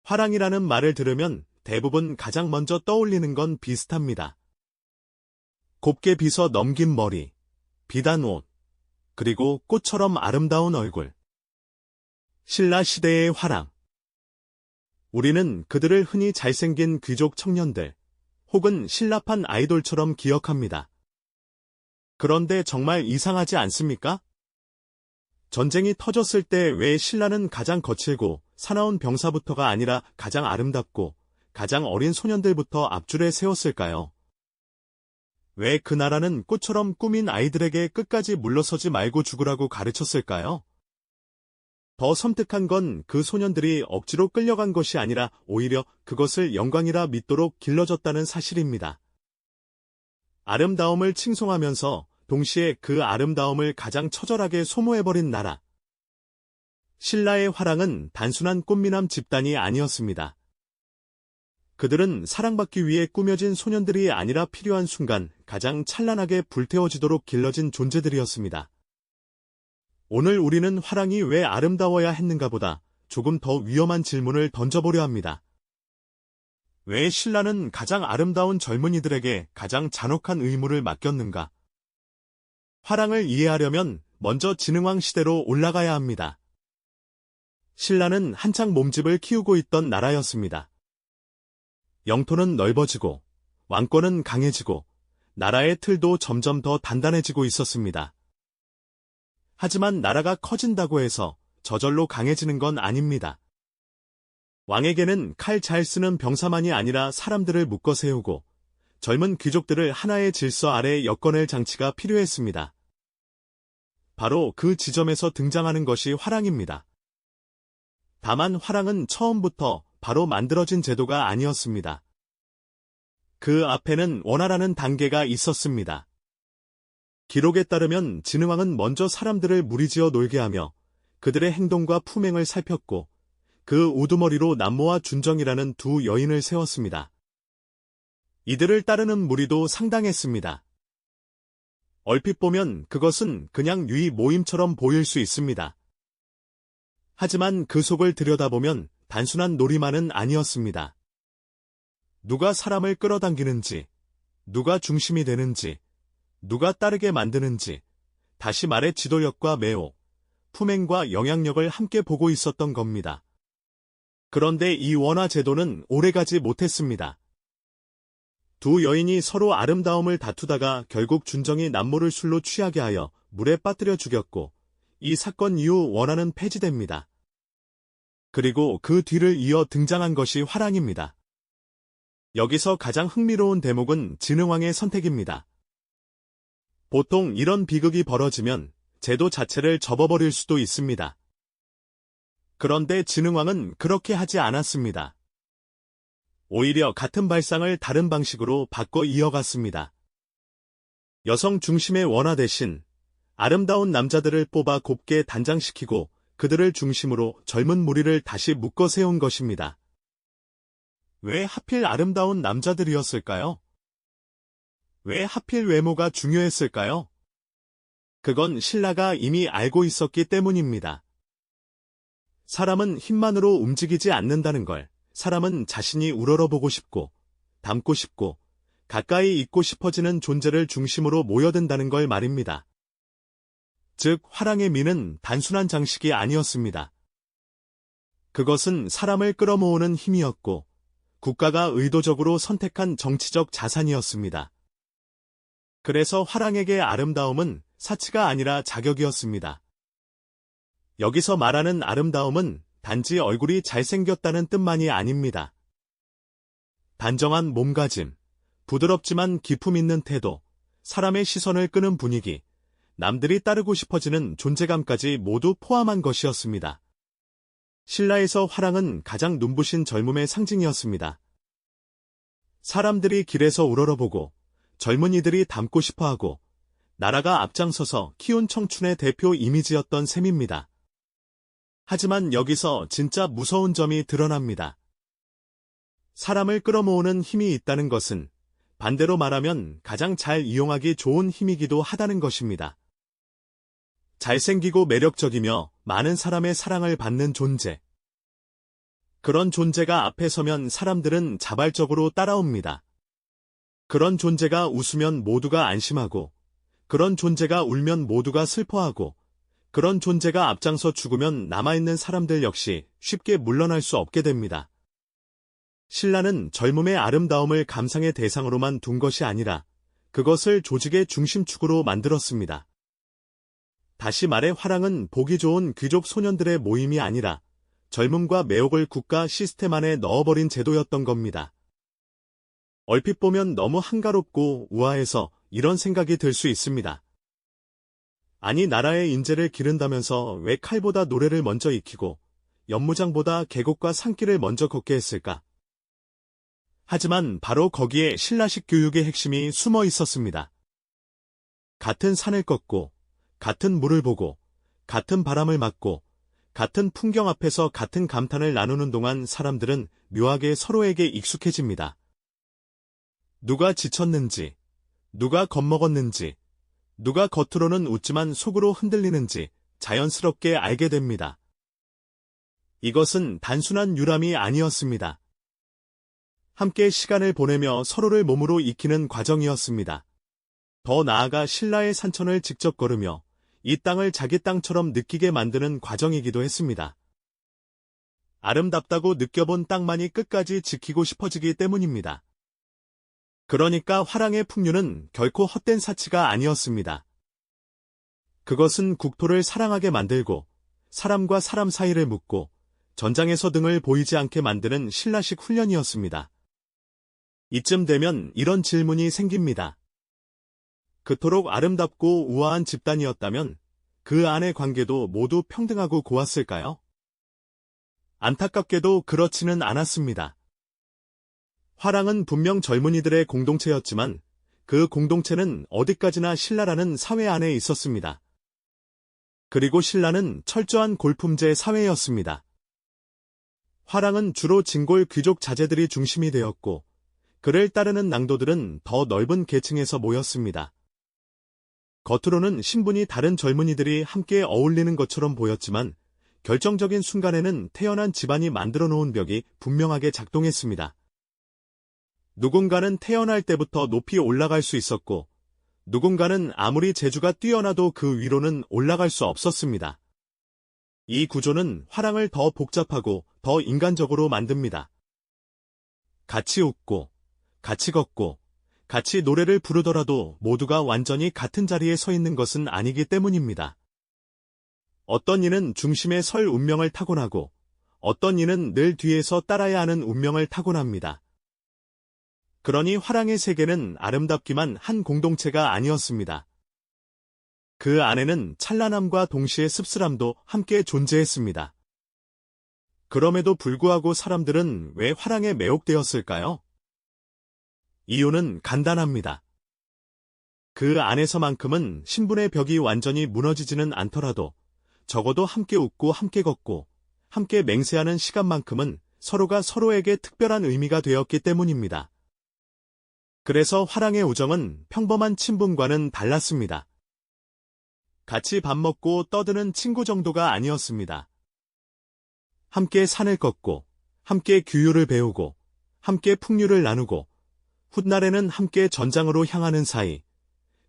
화랑이라는 말을 들으면 대부분 가장 먼저 떠올리는 건 비슷합니다. 곱게 빗어 넘긴 머리, 비단 옷, 그리고 꽃처럼 아름다운 얼굴. 신라 시대의 화랑. 우리는 그들을 흔히 잘생긴 귀족 청년들, 혹은 신라판 아이돌처럼 기억합니다. 그런데 정말 이상하지 않습니까? 전쟁이 터졌을 때 왜 신라는 가장 거칠고 사나운 병사부터가 아니라 가장 아름답고 가장 어린 소년들부터 앞줄에 세웠을까요? 왜 그 나라는 꽃처럼 꾸민 아이들에게 끝까지 물러서지 말고 죽으라고 가르쳤을까요? 더 섬뜩한 건 그 소년들이 억지로 끌려간 것이 아니라 오히려 그것을 영광이라 믿도록 길러졌다는 사실입니다. 아름다움을 칭송하면서 동시에 그 아름다움을 가장 처절하게 소모해버린 나라. 신라의 화랑은 단순한 꽃미남 집단이 아니었습니다. 그들은 사랑받기 위해 꾸며진 소년들이 아니라 필요한 순간 가장 찬란하게 불태워지도록 길러진 존재들이었습니다. 오늘 우리는 화랑이 왜 아름다워야 했는가 보다 조금 더 위험한 질문을 던져보려 합니다. 왜 신라는 가장 아름다운 젊은이들에게 가장 잔혹한 의무를 맡겼는가? 화랑을 이해하려면 먼저 진흥왕 시대로 올라가야 합니다. 신라는 한창 몸집을 키우고 있던 나라였습니다. 영토는 넓어지고 왕권은 강해지고 나라의 틀도 점점 더 단단해지고 있었습니다. 하지만 나라가 커진다고 해서 저절로 강해지는 건 아닙니다. 왕에게는 칼 잘 쓰는 병사만이 아니라 사람들을 묶어 세우고 젊은 귀족들을 하나의 질서 아래 엮어낼 장치가 필요했습니다. 바로 그 지점에서 등장하는 것이 화랑입니다. 다만 화랑은 처음부터 바로 만들어진 제도가 아니었습니다. 그 앞에는 원화라는 단계가 있었습니다. 기록에 따르면 진흥왕은 먼저 사람들을 무리지어 놀게 하며 그들의 행동과 품행을 살폈고 그 우두머리로 남모와 준정이라는 두 여인을 세웠습니다. 이들을 따르는 무리도 상당했습니다. 얼핏 보면 그것은 그냥 유의 모임처럼 보일 수 있습니다. 하지만 그 속을 들여다보면 단순한 놀이만은 아니었습니다. 누가 사람을 끌어당기는지, 누가 중심이 되는지, 누가 따르게 만드는지, 다시 말해 지도력과 매호, 품행과 영향력을 함께 보고 있었던 겁니다. 그런데 이 원화 제도는 오래가지 못했습니다. 두 여인이 서로 아름다움을 다투다가 결국 준정이 남모를 술로 취하게 하여 물에 빠뜨려 죽였고 이 사건 이후 원화는 폐지됩니다. 그리고 그 뒤를 이어 등장한 것이 화랑입니다. 여기서 가장 흥미로운 대목은 진흥왕의 선택입니다. 보통 이런 비극이 벌어지면 제도 자체를 접어버릴 수도 있습니다. 그런데 진흥왕은 그렇게 하지 않았습니다. 오히려 같은 발상을 다른 방식으로 바꿔 이어갔습니다. 여성 중심의 원화 대신 아름다운 남자들을 뽑아 곱게 단장시키고 그들을 중심으로 젊은 무리를 다시 묶어 세운 것입니다. 왜 하필 아름다운 남자들이었을까요? 왜 하필 외모가 중요했을까요? 그건 신라가 이미 알고 있었기 때문입니다. 사람은 힘만으로 움직이지 않는다는 걸, 사람은 자신이 우러러보고 싶고, 닮고 싶고, 가까이 있고 싶어지는 존재를 중심으로 모여든다는 걸 말입니다. 즉, 화랑의 미는 단순한 장식이 아니었습니다. 그것은 사람을 끌어모으는 힘이었고, 국가가 의도적으로 선택한 정치적 자산이었습니다. 그래서 화랑에게 아름다움은 사치가 아니라 자격이었습니다. 여기서 말하는 아름다움은 단지 얼굴이 잘생겼다는 뜻만이 아닙니다. 단정한 몸가짐, 부드럽지만 기품 있는 태도, 사람의 시선을 끄는 분위기, 남들이 따르고 싶어지는 존재감까지 모두 포함한 것이었습니다. 신라에서 화랑은 가장 눈부신 젊음의 상징이었습니다. 사람들이 길에서 우러러보고 젊은이들이 닮고 싶어하고 나라가 앞장서서 키운 청춘의 대표 이미지였던 셈입니다. 하지만 여기서 진짜 무서운 점이 드러납니다. 사람을 끌어모으는 힘이 있다는 것은 반대로 말하면 가장 잘 이용하기 좋은 힘이기도 하다는 것입니다. 잘생기고 매력적이며 많은 사람의 사랑을 받는 존재. 그런 존재가 앞에 서면 사람들은 자발적으로 따라옵니다. 그런 존재가 웃으면 모두가 안심하고, 그런 존재가 울면 모두가 슬퍼하고, 그런 존재가 앞장서 죽으면 남아있는 사람들 역시 쉽게 물러날 수 없게 됩니다. 신라는 젊음의 아름다움을 감상의 대상으로만 둔 것이 아니라 그것을 조직의 중심축으로 만들었습니다. 다시 말해 화랑은 보기 좋은 귀족 소년들의 모임이 아니라 젊음과 매혹을 국가 시스템 안에 넣어버린 제도였던 겁니다. 얼핏 보면 너무 한가롭고 우아해서 이런 생각이 들 수 있습니다. 아니 나라의 인재를 기른다면서 왜 칼보다 노래를 먼저 익히고 연무장보다 계곡과 산길을 먼저 걷게 했을까? 하지만 바로 거기에 신라식 교육의 핵심이 숨어 있었습니다. 같은 산을 걷고, 같은 물을 보고, 같은 바람을 맞고, 같은 풍경 앞에서 같은 감탄을 나누는 동안 사람들은 묘하게 서로에게 익숙해집니다. 누가 지쳤는지, 누가 겁먹었는지, 누가 겉으로는 웃지만 속으로 흔들리는지 자연스럽게 알게 됩니다. 이것은 단순한 유람이 아니었습니다. 함께 시간을 보내며 서로를 몸으로 익히는 과정이었습니다. 더 나아가 신라의 산천을 직접 걸으며 이 땅을 자기 땅처럼 느끼게 만드는 과정이기도 했습니다. 아름답다고 느껴본 땅만이 끝까지 지키고 싶어지기 때문입니다. 그러니까 화랑의 풍류는 결코 헛된 사치가 아니었습니다. 그것은 국토를 사랑하게 만들고 사람과 사람 사이를 묶고 전장에서 등을 보이지 않게 만드는 신라식 훈련이었습니다. 이쯤 되면 이런 질문이 생깁니다. 그토록 아름답고 우아한 집단이었다면 그 안의 관계도 모두 평등하고 고왔을까요? 안타깝게도 그렇지는 않았습니다. 화랑은 분명 젊은이들의 공동체였지만 그 공동체는 어디까지나 신라라는 사회 안에 있었습니다. 그리고 신라는 철저한 골품제 사회였습니다. 화랑은 주로 진골 귀족 자제들이 중심이 되었고 그를 따르는 낭도들은 더 넓은 계층에서 모였습니다. 겉으로는 신분이 다른 젊은이들이 함께 어울리는 것처럼 보였지만 결정적인 순간에는 태어난 집안이 만들어 놓은 벽이 분명하게 작동했습니다. 누군가는 태어날 때부터 높이 올라갈 수 있었고 누군가는 아무리 재주가 뛰어나도 그 위로는 올라갈 수 없었습니다. 이 구조는 화랑을 더 복잡하고 더 인간적으로 만듭니다. 같이 웃고, 같이 걷고, 같이 노래를 부르더라도 모두가 완전히 같은 자리에 서 있는 것은 아니기 때문입니다. 어떤 이는 중심에 설 운명을 타고나고 어떤 이는 늘 뒤에서 따라야 하는 운명을 타고납니다. 그러니 화랑의 세계는 아름답기만 한 공동체가 아니었습니다. 그 안에는 찬란함과 동시에 씁쓸함도 함께 존재했습니다. 그럼에도 불구하고 사람들은 왜 화랑에 매혹되었을까요? 이유는 간단합니다. 그 안에서만큼은 신분의 벽이 완전히 무너지지는 않더라도 적어도 함께 웃고 함께 걷고 함께 맹세하는 시간만큼은 서로가 서로에게 특별한 의미가 되었기 때문입니다. 그래서 화랑의 우정은 평범한 친분과는 달랐습니다. 같이 밥 먹고 떠드는 친구 정도가 아니었습니다. 함께 산을 걷고, 함께 규율을 배우고, 함께 풍류를 나누고, 훗날에는 함께 전장으로 향하는 사이,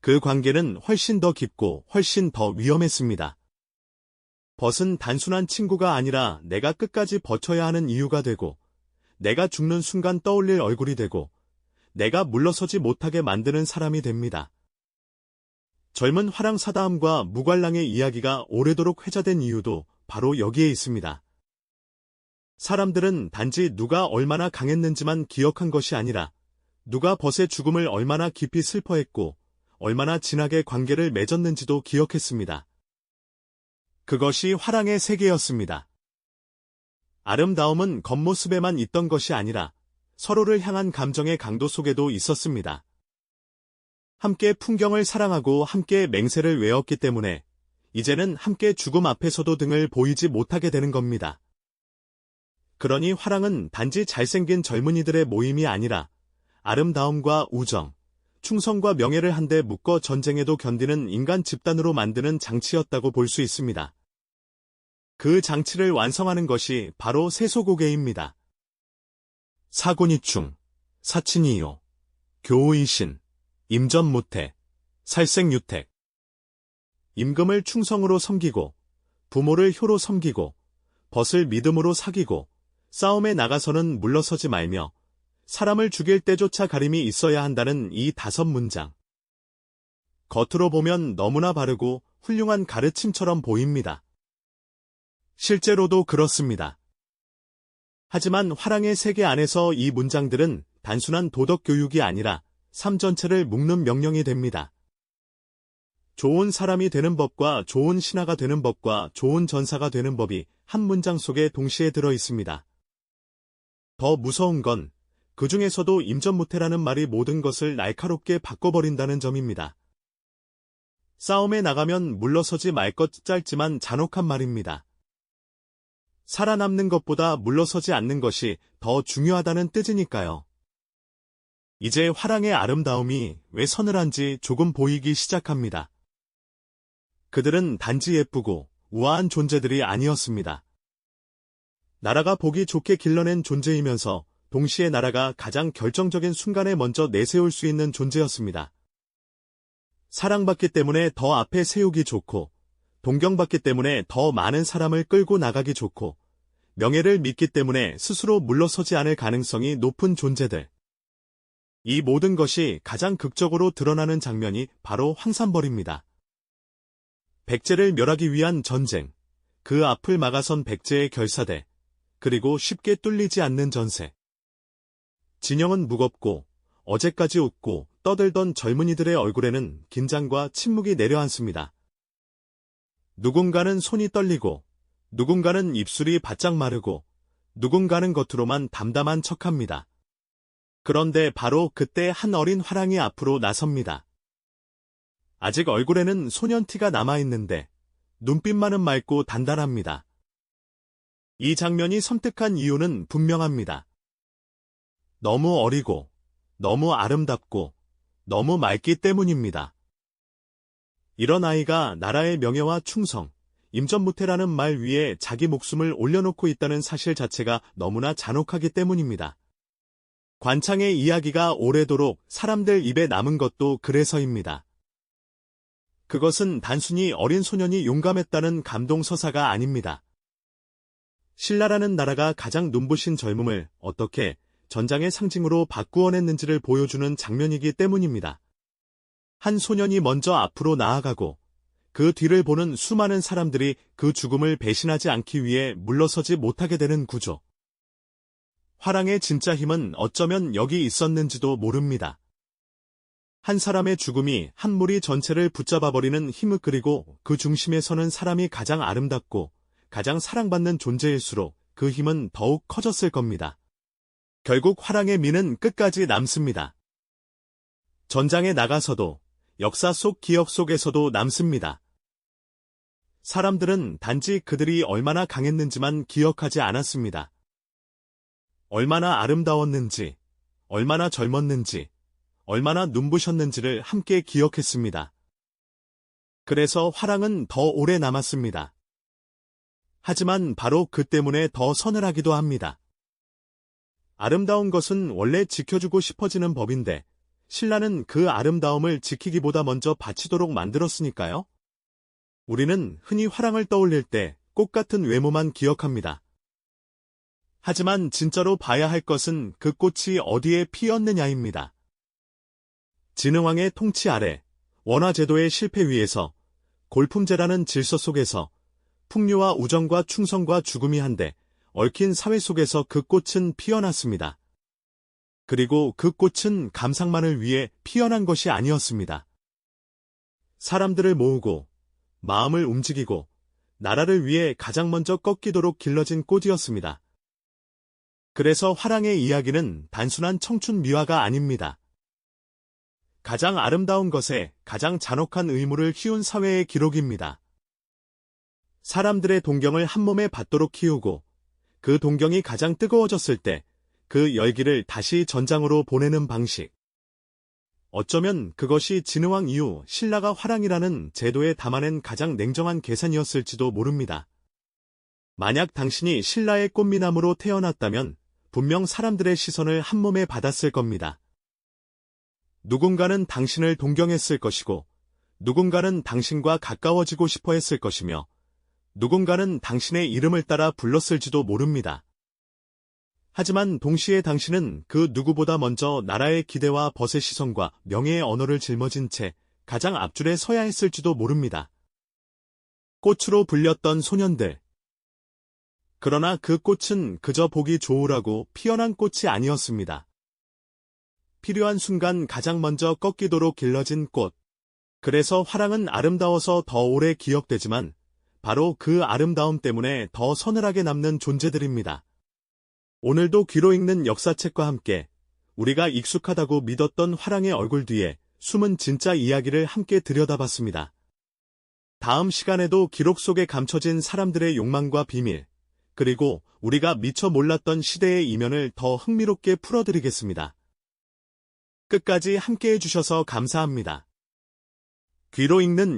그 관계는 훨씬 더 깊고 훨씬 더 위험했습니다. 벗은 단순한 친구가 아니라 내가 끝까지 버텨야 하는 이유가 되고, 내가 죽는 순간 떠올릴 얼굴이 되고, 내가 물러서지 못하게 만드는 사람이 됩니다. 젊은 화랑 사다음과 무관랑의 이야기가 오래도록 회자된 이유도 바로 여기에 있습니다. 사람들은 단지 누가 얼마나 강했는지만 기억한 것이 아니라 누가 벗의 죽음을 얼마나 깊이 슬퍼했고 얼마나 진하게 관계를 맺었는지도 기억했습니다. 그것이 화랑의 세계였습니다. 아름다움은 겉모습에만 있던 것이 아니라 서로를 향한 감정의 강도 속에도 있었습니다. 함께 풍경을 사랑하고 함께 맹세를 외웠기 때문에 이제는 함께 죽음 앞에서도 등을 보이지 못하게 되는 겁니다. 그러니 화랑은 단지 잘생긴 젊은이들의 모임이 아니라 아름다움과 우정, 충성과 명예를 한데 묶어 전쟁에도 견디는 인간 집단으로 만드는 장치였다고 볼 수 있습니다. 그 장치를 완성하는 것이 바로 세소고개입니다. 사곤이충, 사친이요, 교우이신, 임전모태, 살생유택. 임금을 충성으로 섬기고, 부모를 효로 섬기고, 벗을 믿음으로 사귀고, 싸움에 나가서는 물러서지 말며, 사람을 죽일 때조차 가림이 있어야 한다는 이 5문장. 겉으로 보면 너무나 바르고 훌륭한 가르침처럼 보입니다. 실제로도 그렇습니다. 하지만 화랑의 세계 안에서 이 문장들은 단순한 도덕 교육이 아니라 삶 전체를 묶는 명령이 됩니다. 좋은 사람이 되는 법과 좋은 신하가 되는 법과 좋은 전사가 되는 법이 한 문장 속에 동시에 들어 있습니다. 더 무서운 건 그 중에서도 임전무태라는 말이 모든 것을 날카롭게 바꿔버린다는 점입니다. 싸움에 나가면 물러서지 말 것 짧지만 잔혹한 말입니다. 살아남는 것보다 물러서지 않는 것이 더 중요하다는 뜻이니까요. 이제 화랑의 아름다움이 왜 서늘한지 조금 보이기 시작합니다. 그들은 단지 예쁘고 우아한 존재들이 아니었습니다. 나라가 보기 좋게 길러낸 존재이면서 동시에 나라가 가장 결정적인 순간에 먼저 내세울 수 있는 존재였습니다. 사랑받기 때문에 더 앞에 세우기 좋고, 동경받기 때문에 더 많은 사람을 끌고 나가기 좋고, 명예를 믿기 때문에 스스로 물러서지 않을 가능성이 높은 존재들. 이 모든 것이 가장 극적으로 드러나는 장면이 바로 황산벌입니다. 백제를 멸하기 위한 전쟁, 그 앞을 막아선 백제의 결사대, 그리고 쉽게 뚫리지 않는 전세. 진영은 무겁고 어제까지 웃고 떠들던 젊은이들의 얼굴에는 긴장과 침묵이 내려앉습니다. 누군가는 손이 떨리고, 누군가는 입술이 바짝 마르고, 누군가는 겉으로만 담담한 척합니다. 그런데 바로 그때 한 어린 화랑이 앞으로 나섭니다. 아직 얼굴에는 소년티가 남아있는데 눈빛만은 맑고 단단합니다. 이 장면이 섬뜩한 이유는 분명합니다. 너무 어리고, 너무 아름답고, 너무 맑기 때문입니다. 이런 아이가 나라의 명예와 충성, 임전무태라는 말 위에 자기 목숨을 올려놓고 있다는 사실 자체가 너무나 잔혹하기 때문입니다. 관창의 이야기가 오래도록 사람들 입에 남은 것도 그래서입니다. 그것은 단순히 어린 소년이 용감했다는 감동서사가 아닙니다. 신라라는 나라가 가장 눈부신 젊음을 어떻게 전장의 상징으로 바꾸어냈는지를 보여주는 장면이기 때문입니다. 한 소년이 먼저 앞으로 나아가고 그 뒤를 보는 수많은 사람들이 그 죽음을 배신하지 않기 위해 물러서지 못하게 되는 구조. 화랑의 진짜 힘은 어쩌면 여기 있었는지도 모릅니다. 한 사람의 죽음이 한 무리 전체를 붙잡아버리는 힘을, 그리고 그 중심에 서는 사람이 가장 아름답고 가장 사랑받는 존재일수록 그 힘은 더욱 커졌을 겁니다. 결국 화랑의 미는 끝까지 남습니다. 전장에 나가서도, 역사 속 기억 속에서도 남습니다. 사람들은 단지 그들이 얼마나 강했는지만 기억하지 않았습니다. 얼마나 아름다웠는지, 얼마나 젊었는지, 얼마나 눈부셨는지를 함께 기억했습니다. 그래서 화랑은 더 오래 남았습니다. 하지만 바로 그 때문에 더 서늘하기도 합니다. 아름다운 것은 원래 지켜주고 싶어지는 법인데, 신라는 그 아름다움을 지키기보다 먼저 바치도록 만들었으니까요. 우리는 흔히 화랑을 떠올릴 때 꽃 같은 외모만 기억합니다. 하지만 진짜로 봐야 할 것은 그 꽃이 어디에 피었느냐입니다. 진흥왕의 통치 아래, 원화제도의 실패 위에서, 골품제라는 질서 속에서, 풍류와 우정과 충성과 죽음이 한데 얽힌 사회 속에서 그 꽃은 피어났습니다. 그리고 그 꽃은 감상만을 위해 피어난 것이 아니었습니다. 사람들을 모으고, 마음을 움직이고, 나라를 위해 가장 먼저 꺾이도록 길러진 꽃이었습니다. 그래서 화랑의 이야기는 단순한 청춘 미화가 아닙니다. 가장 아름다운 것에 가장 잔혹한 의무를 키운 사회의 기록입니다. 사람들의 동경을 한 몸에 받도록 키우고, 그 동경이 가장 뜨거워졌을 때 그 열기를 다시 전장으로 보내는 방식. 어쩌면 그것이 진흥왕 이후 신라가 화랑이라는 제도에 담아낸 가장 냉정한 계산이었을지도 모릅니다. 만약 당신이 신라의 꽃미남으로 태어났다면 분명 사람들의 시선을 한몸에 받았을 겁니다. 누군가는 당신을 동경했을 것이고, 누군가는 당신과 가까워지고 싶어 했을 것이며, 누군가는 당신의 이름을 따라 불렀을지도 모릅니다. 하지만 동시에 당신은 그 누구보다 먼저 나라의 기대와 벗의 시선과 명예의 언어를 짊어진 채 가장 앞줄에 서야 했을지도 모릅니다. 꽃으로 불렸던 소년들. 그러나 그 꽃은 그저 보기 좋으라고 피어난 꽃이 아니었습니다. 필요한 순간 가장 먼저 꺾이도록 길러진 꽃. 그래서 화랑은 아름다워서 더 오래 기억되지만 바로 그 아름다움 때문에 더 서늘하게 남는 존재들입니다. 오늘도 귀로 읽는 역사책과 함께 우리가 익숙하다고 믿었던 화랑의 얼굴 뒤에 숨은 진짜 이야기를 함께 들여다봤습니다. 다음 시간에도 기록 속에 감춰진 사람들의 욕망과 비밀, 그리고 우리가 미처 몰랐던 시대의 이면을 더 흥미롭게 풀어드리겠습니다. 끝까지 함께 해주셔서 감사합니다. 귀로 읽는